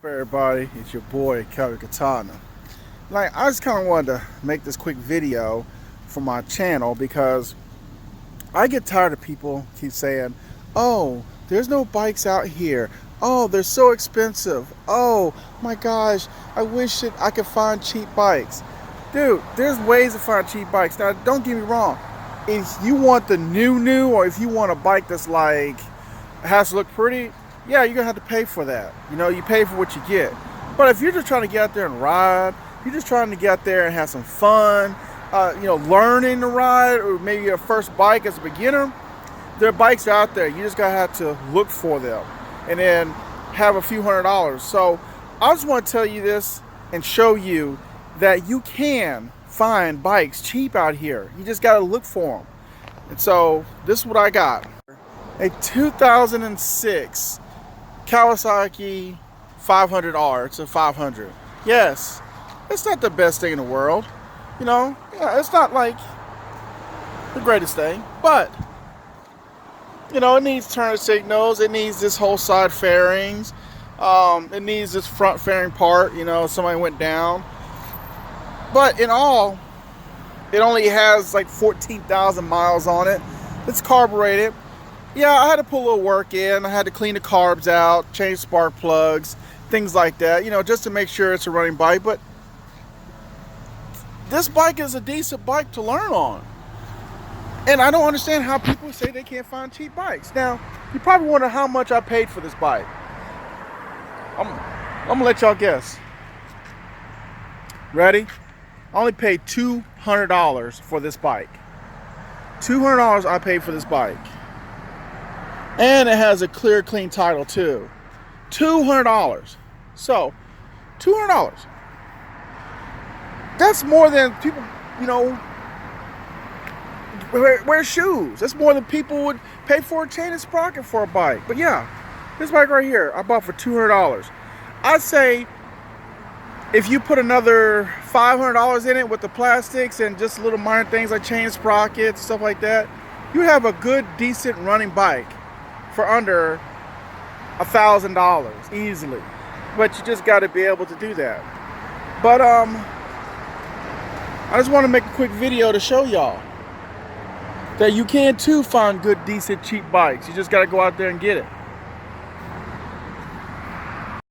Everybody, it's your boy Kelly Katana. Like, I just kind of wanted to make this quick video for my channel because I get tired of people keep saying, oh, there's no bikes out here, oh, they're so expensive, oh my gosh, I wish that I could find cheap bikes. Dude, there's ways to find cheap bikes. Now, don't get me wrong, if you want the new or if you want a bike that's like has to look pretty, yeah, you're gonna have to pay for that. You know, you pay for what you get. But if you're just trying to get out there and ride, you're just trying to get out there and have some fun, learning to ride, or maybe your first bike as a beginner, there are bikes out there. You just gotta have to look for them and then have a few $100s. So I just want to tell you this and show you that you can find bikes cheap out here. You just gotta look for them. And so this is what I got. A 2006 Kawasaki 500R. It's a 500. Yes, it's not the best thing in the world. You know, yeah, it's not like the greatest thing, but you know, it needs turn signals. It needs this whole side fairings. It needs this front fairing part. You know, somebody went down. But in all, it only has like 14,000 miles on it. It's carbureted. Yeah, I had to put a little work in. I had to clean the carbs out, change spark plugs, things like that, you know, just to make sure it's a running bike. But this bike is a decent bike to learn on. And I don't understand how people say they can't find cheap bikes. Now, you probably wonder how much I paid for this bike. I'm gonna let y'all guess. Ready? I only paid $200 for this bike. $200 I paid for this bike. And it has a clear, clean title too. $200. So, $200. That's more than people, you know, wear shoes. That's more than people would pay for a chain and sprocket for a bike. But yeah, this bike right here, I bought for $200. I'd say if you put another $500 in it with the plastics and just little minor things like chain sprockets, stuff like that, you have a good, decent running bike for under $1,000 easily. But you just got to be able to do that. But I just want to make a quick video to show y'all that you can too find good, decent, cheap bikes. You just got to go out there and get it.